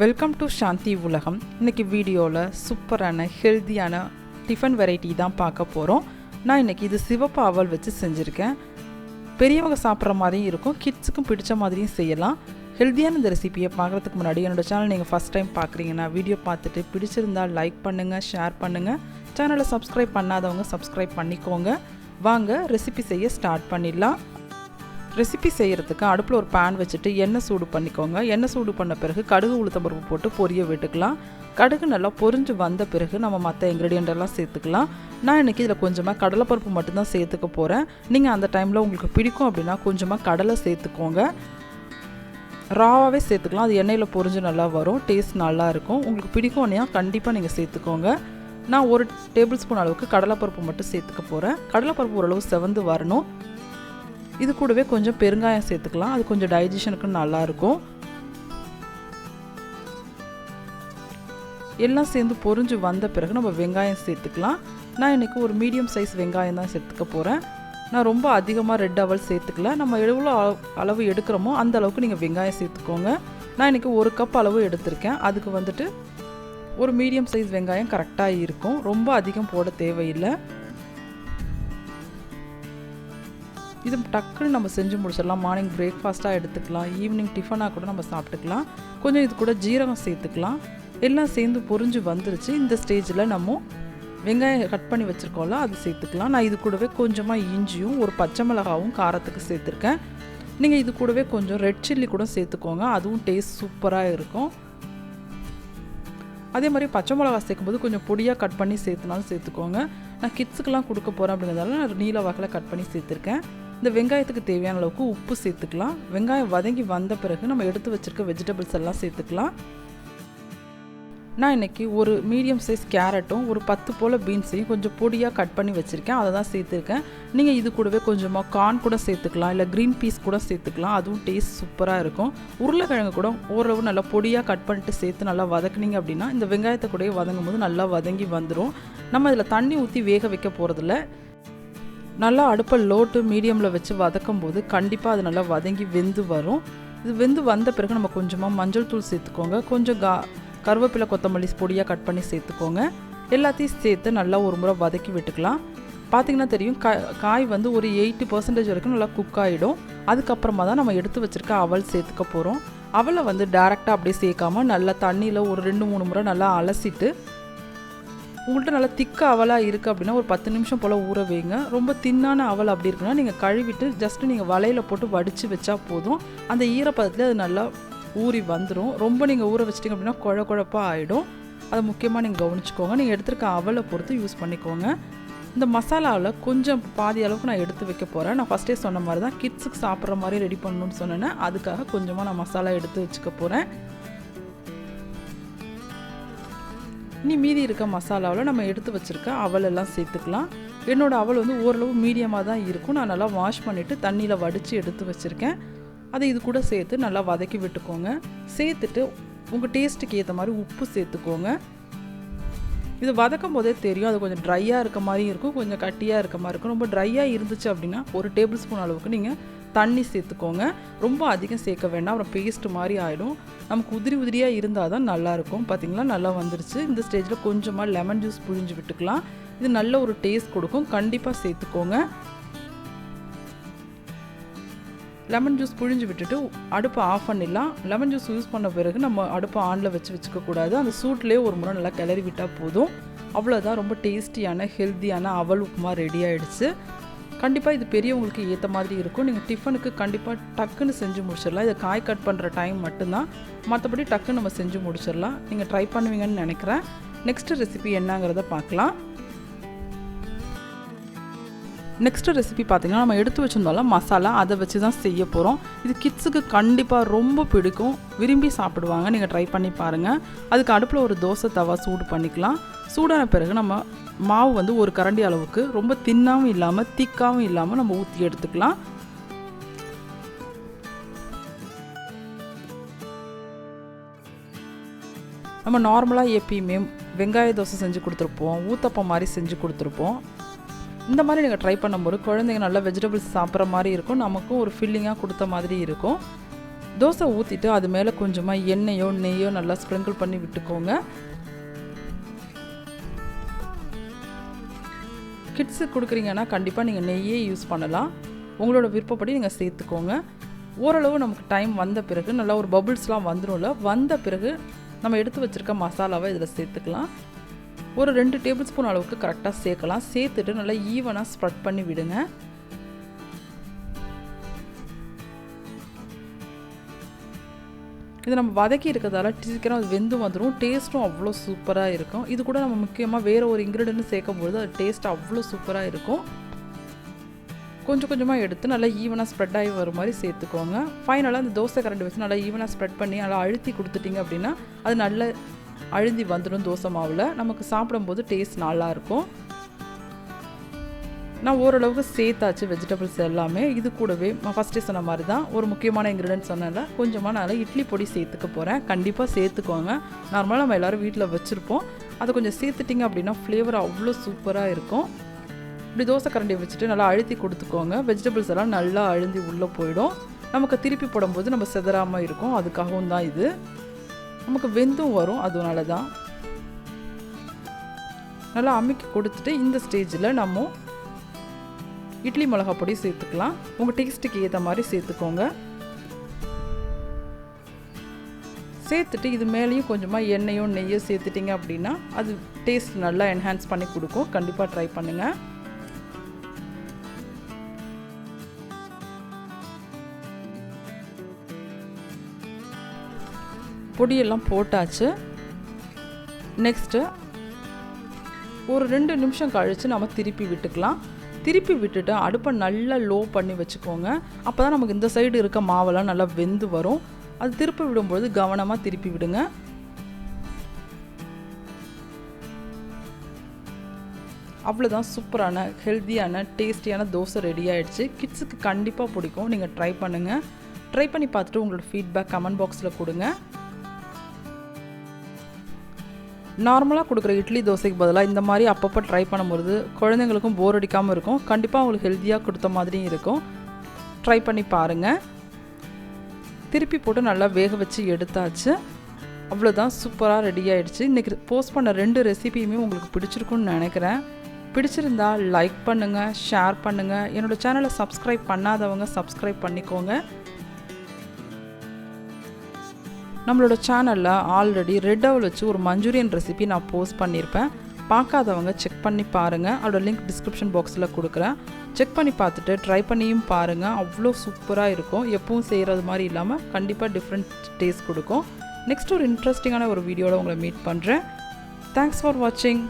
Welcome to சாந்தி உலகம். இன்றைக்கி வீடியோவில் சூப்பரான ஹெல்த்தியான டிஃபன் வெரைட்டி தான் பார்க்க போகிறோம். நான் இன்றைக்கி இது சிவப்பு அவல் வச்சு செஞ்சுருக்கேன். பெரியவங்க சாப்பிட்ற மாதிரியும் இருக்கும், கிட்ஸுக்கும் பிடிச்ச மாதிரியும் செய்யலாம். ஹெல்த்தியான இந்த ரெசிபியை பார்க்குறதுக்கு முன்னாடி என்னோடய சேனல் நீங்கள் ஃபஸ்ட் டைம் பார்க்குறீங்கன்னா வீடியோ பார்த்துட்டு பிடிச்சிருந்தால் லைக் பண்ணுங்கள், ஷேர் பண்ணுங்கள். சேனலை சப்ஸ்கிரைப் பண்ணாதவங்க சப்ஸ்கிரைப் பண்ணிக்கோங்க. வாங்க ரெசிபி செய்ய ஸ்டார்ட் பண்ணிடலாம். ரெசிபி செய்கிறதுக்கு அடுப்பில் ஒரு பேன் வச்சுட்டு எண்ணெய் சூடு பண்ணிக்கோங்க. எண்ணெய் சூடு பண்ண பிறகு கடுகு உளுத்தம்பருப்பு போட்டு பொரிய விட்டுக்கலாம். கடுகு நல்லா பொரிஞ்சு வந்த பிறகு நம்ம மற்ற இன்க்ரீடியண்ட் எல்லாம் சேர்த்துக்கலாம். நான் இன்றைக்கி இதில் கொஞ்சமாக கடலைப்பருப்பு மட்டும்தான் சேர்த்துக்க போகிறேன். நீங்கள் அந்த டைமில் உங்களுக்கு பிடிக்கும் அப்படின்னா கொஞ்சமாக கடலை சேர்த்துக்கோங்க. ராவாகவே சேர்த்துக்கலாம், அது எண்ணெயில் பொரிஞ்சு நல்லா வரும், டேஸ்ட் நல்லாயிருக்கும். உங்களுக்கு பிடிக்கும் அப்படின்னா கண்டிப்பாக நீங்கள் சேர்த்துக்கோங்க. நான் 1 டேபிள் ஸ்பூன் அளவுக்கு கடலைப்பருப்பு மட்டும் சேர்த்துக்க போகிறேன். கடலைப்பருப்பு ஓரளவு செவந்து வரணும். இது கூடவே கொஞ்சம் பெருங்காயம் சேர்த்துக்கலாம், அது கொஞ்சம் டைஜஷனுக்கு நல்லாயிருக்கும். எல்லாம் சேர்ந்து பொரிஞ்சு வந்த பிறகு நம்ம வெங்காயம் சேர்த்துக்கலாம். நான் இன்றைக்கி ஒரு மீடியம் சைஸ் வெங்காயம் தான் சேர்த்துக்க போகிறேன். நான் ரொம்ப அதிகமாக ரெட் அவல் சேர்த்துக்கல. நம்ம எவ்வளோ அளவு எடுக்கிறோமோ அந்த அளவுக்கு நீங்கள் வெங்காயம் சேர்த்துக்கோங்க. நான் இன்றைக்கி 1 கப் அளவு எடுத்திருக்கேன். அதுக்கு வந்துட்டு ஒரு மீடியம் சைஸ் வெங்காயம் கரெக்டாக இருக்கும், ரொம்ப அதிகம் போட தேவையில்லை. இது டக்குன்னு நம்ம செஞ்சு முடிச்சிடலாம். மார்னிங் பிரேக்ஃபாஸ்ட்டாக எடுத்துக்கலாம், ஈவினிங் டிஃபனாக கூட நம்ம சாப்பிட்டுக்கலாம். கொஞ்சம் இது கூட ஜீரகம் சேர்த்துக்கலாம். எல்லாம் சேர்ந்து பொரிஞ்சு வந்துருச்சு. இந்த ஸ்டேஜில் நம்ம வெங்காயம் கட் பண்ணி வச்சுருக்கோம்ல அது சேர்த்துக்கலாம். நான் இது கூடவே கொஞ்சமாக இஞ்சியும் ஒரு பச்சை மிளகாவும் காரத்துக்கு சேர்த்துருக்கேன். நீங்கள் இது கூடவே கொஞ்சம் ரெட் சில்லி கூட சேர்த்துக்கோங்க, அதுவும் டேஸ்ட் சூப்பராக இருக்கும். அதே மாதிரி பச்சை மிளகா சேர்க்கும்போது கொஞ்சம் பொடியாக கட் பண்ணி சேர்த்துனாலும் சேர்த்துக்கோங்க. நான் கிட்ஸுக்கெல்லாம் கொடுக்க போகிறேன் அப்படிங்கிறதால நான் நீல வாக்கில் கட் பண்ணி சேர்த்துருக்கேன். இந்த வெங்காயத்துக்கு தேவையான அளவுக்கு உப்பு சேர்த்துக்கலாம். வெங்காயம் வதங்கி வந்த பிறகு நம்ம எடுத்து வச்சுருக்க வெஜிடபிள்ஸ் எல்லாம் சேர்த்துக்கலாம். நான் இன்றைக்கி ஒரு மீடியம் சைஸ் கேரட்டும் ஒரு 10 போல் பீன்ஸையும் கொஞ்சம் பொடியாக கட் பண்ணி வச்சுருக்கேன், அதை தான் சேர்த்துருக்கேன். நீங்கள் இது கூடவே கொஞ்சமாக கார்ன் கூட சேர்த்துக்கலாம், இல்லை க்ரீன் பீஸ் கூட சேர்த்துக்கலாம், அதுவும் டேஸ்ட் சூப்பராக இருக்கும். உருளைக்கிழங்கு கூட ஓரளவு நல்லா பொடியாக கட் பண்ணிட்டு சேர்த்து நல்லா வதக்குனீங்க அப்படின்னா இந்த வெங்காயத்தை கூடயே வதங்கும் போது நல்லா வதங்கி வந்துடும். நம்ம இதில் தண்ணி ஊற்றி வேக வைக்க போகிறதில்ல. நல்லா அடுப்பை லோ டு மீடியமில் வச்சு வதக்கும் போது கண்டிப்பாக அது நல்லா வதங்கி வெந்து வரும். இது வெந்து வந்த பிறகு நம்ம கொஞ்சமாக மஞ்சள் தூள் சேர்த்துக்கோங்க, கொஞ்சம் கருவேப்பிலை கொத்தமல்லி பொடியாக கட் பண்ணி சேர்த்துக்கோங்க. எல்லாத்தையும் சேர்த்து நல்லா ஒரு முறை வதக்கி விட்டுக்கலாம். பார்த்திங்கன்னா தெரியும், காய் வந்து ஒரு 80% வரைக்கும் நல்லா குக் ஆகிடும். அதுக்கப்புறமா தான் நம்ம எடுத்து வச்சுருக்க அவல் சேர்த்துக்க போகிறோம். அவலை வந்து டேரெக்டாக அப்படியே சேர்க்காமல் நல்லா தண்ணியில் ஒரு 2-3 முறை நல்லா அலசிட்டு, உங்கள்கிட்ட நல்லா திக்க அவலாக இருக்குது அப்படின்னா ஒரு 10 நிமிஷம் போல் ஊற வைங்க. ரொம்ப தின்னான அவல் அப்படி இருக்குன்னா நீங்கள் கழுவிட்டு ஜஸ்ட்டு நீங்கள் வலையில் போட்டு வடித்து வச்சா போதும். அந்த ஈரப்பதத்தில் அது நல்லா ஊறி வந்துடும். ரொம்ப நீங்கள் ஊற வச்சிட்டிங்க அப்படின்னா குழப்பாக ஆகிடும். அதை முக்கியமாக நீங்கள் கவனிச்சுக்கோங்க. நீங்கள் எடுத்துருக்க அவலை பொறுத்து யூஸ் பண்ணிக்கோங்க. இந்த மசாலாவில் கொஞ்சம் பாதி அளவுக்கு நான் எடுத்து வைக்க போகிறேன். நான் ஃபஸ்ட்டே சொன்ன மாதிரி தான் கிட்ஸுக்கு சாப்பிட்ற மாதிரி ரெடி பண்ணணும்னு சொன்னேன்னா அதுக்காக கொஞ்சமாக நான் மசாலா எடுத்து வச்சுக்க போகிறேன். இனி மீதி இருக்க மசாலாவில் நம்ம எடுத்து வச்சுருக்க அவலெல்லாம் சேர்த்துக்கலாம். என்னோடய அவல் வந்து ஓரளவு மீடியமாக தான் இருக்கும். நான் நல்லா வாஷ் பண்ணிவிட்டு தண்ணியில் வடித்து எடுத்து வச்சுருக்கேன். அதை இது கூட சேர்த்து நல்லா வதக்கி விட்டுக்கோங்க. சேர்த்துட்டு உங்கள் டேஸ்ட்டுக்கு ஏற்ற மாதிரி உப்பு சேர்த்துக்கோங்க. இது வதக்கும் போதே தெரியும், அது கொஞ்சம் ட்ரையாக இருக்க மாதிரி இருக்கும், கொஞ்சம் கட்டியாக இருக்க மாதிரி இருக்கும். ரொம்ப ட்ரையாக இருந்துச்சு அப்படின்னா 1 டேபிள் ஸ்பூன் அளவுக்கு நீங்கள் தண்ணி சேர்த்துக்கோங்க. ரொம்ப அதிகம் சேர்க்க வேண்டாம், அப்புறம் பேஸ்ட் மாதிரி ஆகிடும். நமக்கு உதிரியாக இருந்தால் தான் நல்லாயிருக்கும். பார்த்திங்களா, நல்லா வந்துருச்சு. இந்த ஸ்டேஜில் கொஞ்சமாக லெமன் ஜூஸ் புழிஞ்சு விட்டுக்கலாம். இது நல்ல ஒரு டேஸ்ட் கொடுக்கும், கண்டிப்பாக சேர்த்துக்கோங்க. லெமன் ஜூஸ் புழிஞ்சு விட்டுட்டு அடுப்பை ஆஃப் பண்ணிடலாம். லெமன் ஜூஸ் யூஸ் பண்ண பிறகு நம்ம அடுப்பை ஆனில் வச்சுக்கக்கூடாது. அந்த சூட்லேயே ஒரு முறை நல்லா கிளறி விட்டால் போதும். அவ்வளோதான், ரொம்ப டேஸ்டியான ஹெல்த்தியான அவல் உப்புமா ரெடி ஆகிடுச்சு. கண்டிப்பாக இது பெரியவங்களுக்கு ஏற்ற மாதிரி இருக்கும். நீங்கள் டிஃபனுக்கு கண்டிப்பாக டக்குன்னு செஞ்சு முடிச்சிடலாம். இதை காய் கட் பண்ணுற டைம் மட்டும்தான், மற்றபடி டக்குன்னு நம்ம செஞ்சு முடிச்சிடலாம். நீங்கள் ட்ரை பண்ணுவீங்கன்னு நினைக்கிறேன். நெக்ஸ்ட்டு ரெசிபி என்னங்கிறத பார்க்கலாம். நெக்ஸ்ட்டு ரெசிபி பார்த்திங்கன்னா நம்ம எடுத்து வச்சுருந்தோம்ல மசாலா, அதை வச்சு தான் செய்ய போகிறோம். இது கிட்ஸுக்கு கண்டிப்பாக ரொம்ப பிடிக்கும், விரும்பி சாப்பிடுவாங்க. நீங்கள் ட்ரை பண்ணி பாருங்கள். அதுக்கு அடுப்பில் ஒரு தோசை தவா சூடு பண்ணிக்கலாம். சூடான பிறகு நம்ம மாவு வந்து 1 கரண்டி அளவுக்கு ரொம்ப தின்னாகவும் இல்லாமல் திக்காகவும் இல்லாமல் நம்ம ஊற்றி எடுத்துக்கலாம். நம்ம நார்மலாக எப்பயுமே வெங்காய தோசை செஞ்சு கொடுத்துருப்போம், ஊத்தப்பம் மாதிரி செஞ்சு கொடுத்துருப்போம். இந்த மாதிரி நீங்கள் ட்ரை பண்ணும்போது குழந்தைங்க நல்லா வெஜிடபிள்ஸ் சாப்பிட்ற மாதிரி இருக்கும், நமக்கும் ஒரு ஃபில்லிங்காக கொடுத்த மாதிரி இருக்கும். தோசை ஊற்றிட்டு அது மேலே கொஞ்சமாக எண்ணெயோ நெய்யோ நல்லா ஸ்ப்ரிங்கிள் பண்ணி விட்டுக்கோங்க. கிட்ஸுக்கு கொடுக்குறீங்கன்னா கண்டிப்பாக நீங்கள் நெய்யே யூஸ் பண்ணலாம். உங்களோட விருப்பப்படி நீங்கள் சேர்த்துக்கோங்க. ஓரளவு நமக்கு டைம் வந்த பிறகு நல்லா ஒரு பபுள்ஸ்லாம் வந்துடும்ல, வந்த பிறகு நம்ம எடுத்து வச்சுருக்க மசாலாவை இதில் சேர்த்துக்கலாம். ஒரு 2 டேபிள் ஸ்பூன் அளவுக்கு கரெக்டாக சேர்க்கலாம். சேர்த்துட்டு நல்லா ஈவனாக ஸ்ப்ரெட் பண்ணி விடுங்க. இது நம்ம வதக்கி இருக்கிறதால சீக்கிரம் அது வெந்து வந்துடும். டேஸ்ட்டும் அவ்வளோ சூப்பராக இருக்கும். இது கூட நம்ம முக்கியமாக வேறு ஒரு இன்க்ரீடியன்ட் சேர்க்கும்போது அது டேஸ்ட் அவ்வளோ சூப்பராக இருக்கும். கொஞ்சம் கொஞ்சமாக எடுத்து நல்லா ஈவனாக ஸ்ப்ரெட் ஆகி வர மாதிரி சேர்த்துக்கோங்க. ஃபைனலாக அந்த தோசை கரண்டி வச்சு நல்லா ஈவனாக ஸ்ப்ரெட் பண்ணி நல்லா அழுத்தி கொடுத்துட்டிங்க அப்படின்னா அது நல்லா அழுந்தி வந்துடும் தோசை மாவில். நமக்கு சாப்பிடும்போது டேஸ்ட் நல்லாயிருக்கும். நான் ஓரளவுக்கு சேர்த்தாச்சு வெஜிடபிள்ஸ் எல்லாமே. இது கூடவே ஃபஸ்ட்டே சொன்ன மாதிரி தான் ஒரு முக்கியமான இன்க்ரீடியன்ட் சொன்னேன்ல, கொஞ்சமாக நான் இட்லி பொடி சேர்த்துக்க போகிறேன். கண்டிப்பாக சேர்த்துக்கோங்க. நார்மலாக நம்ம எல்லோரும் வீட்டில் வச்சுருப்போம். அதை கொஞ்சம் சேர்த்துட்டிங்க அப்படின்னா ஃப்ளேவர் அவ்வளோ சூப்பராக இருக்கும். இப்படி தோசை கரண்டியை வச்சுட்டு நல்லா அழுத்தி கொடுத்துக்கோங்க. வெஜிடபிள்ஸ் எல்லாம் நல்லா அழுந்தி உள்ளே போயிடும். நமக்கு திருப்பி போடும்போது நம்ம செதறாமல் இருக்கும். அதுக்காகவும் தான் இது. நமக்கு வெந்தும் வரும். அதனால தான் நல்லா அமுக்கி கொடுத்துட்டு இந்த ஸ்டேஜில் நம்ம இட்லி மிளகா பொடி சேர்த்துக்கலாம். உங்கள் டேஸ்ட்டுக்கு ஏற்ற மாதிரி சேர்த்துக்கோங்க. சேர்த்துட்டு இது மேலேயும் கொஞ்சமாக எண்ணெயோ நெய்யோ சேர்த்துட்டிங்க அப்படின்னா அது டேஸ்ட் நல்லா என்ஹான்ஸ் பண்ணி கொடுக்கும். கண்டிப்பாக ட்ரை பண்ணுங்கள். பொடியெல்லாம் போட்டாச்சு. நெக்ஸ்ட்டு ஒரு 2 நிமிஷம் கழித்து நம்ம திருப்பி விட்டுக்கலாம். திருப்பி விட்டுட்டு அடுப்பை நல்லா லோ பண்ணி வச்சுக்கோங்க. அப்போ தான் நமக்கு இந்த சைடு இருக்க மாவெல்லாம் நல்லா வெந்து வரும். அது திருப்பி விடும்போது கவனமாக திருப்பி விடுங்க. அவ்வளோதான், சூப்பரான ஹெல்த்தியான டேஸ்டியான தோசை ரெடி ஆகிடுச்சு. கிட்ஸுக்கு கண்டிப்பாக பிடிக்கும். நீங்கள் ட்ரை பண்ணுங்கள். ட்ரை பண்ணி பார்த்துட்டு உங்களோட ஃபீட்பேக் கமெண்ட் பாக்ஸில் கொடுங்க. நார்மலாக கொடுக்குற இட்லி தோசைக்கு பதிலாக இந்த மாதிரி அப்பப்போ ட்ரை பண்ணும்போது குழந்தைங்களுக்கும் போர் அடிக்காமல் இருக்கும். கண்டிப்பாக அவங்களுக்கு ஹெல்த்தியாக கொடுத்த மாதிரியும் இருக்கும். ட்ரை பண்ணி பாருங்கள். திருப்பி போட்டு நல்லா வேக வச்சு எடுத்தாச்சு. அவ்வளோதான், சூப்பராக ரெடி ஆகிடுச்சு. இன்றைக்கி போஸ்ட் பண்ண 2 ரெசிபியுமே உங்களுக்கு பிடிச்சிருக்குன்னு நினைக்கிறேன். பிடிச்சிருந்தா லைக் பண்ணுங்கள், ஷேர் பண்ணுங்கள். என்னோடய சேனலை சப்ஸ்கிரைப் பண்ணாதவங்க சப்ஸ்கிரைப் பண்ணிக்கோங்க. நம்மளோட சேனலில் ஆல்ரெடி ரெட் அவல் வச்சு ஒரு மஞ்சூரியன் ரெசிபி நான் போஸ்ட் பண்ணியிருப்பேன். பார்க்காதவங்க செக் பண்ணி பாருங்கள். அதோட லிங்க் டிஸ்கிரிப்ஷன் பாக்ஸில் கொடுக்குறேன். செக் பண்ணி பார்த்துட்டு ட்ரை பண்ணியும் பாருங்கள். அவ்வளோ சூப்பராக இருக்கும். எப்பவும் செய்கிறது மாதிரி இல்லாமல் கண்டிப்பாக டிஃப்ரெண்ட் டேஸ்ட் கொடுக்கும். நெக்ஸ்ட் ஒரு இன்ட்ரெஸ்டிங்கான ஒரு வீடியோவில் உங்களை மீட் பண்ணுறேன். தேங்க்ஸ் ஃபார் வாட்சிங்.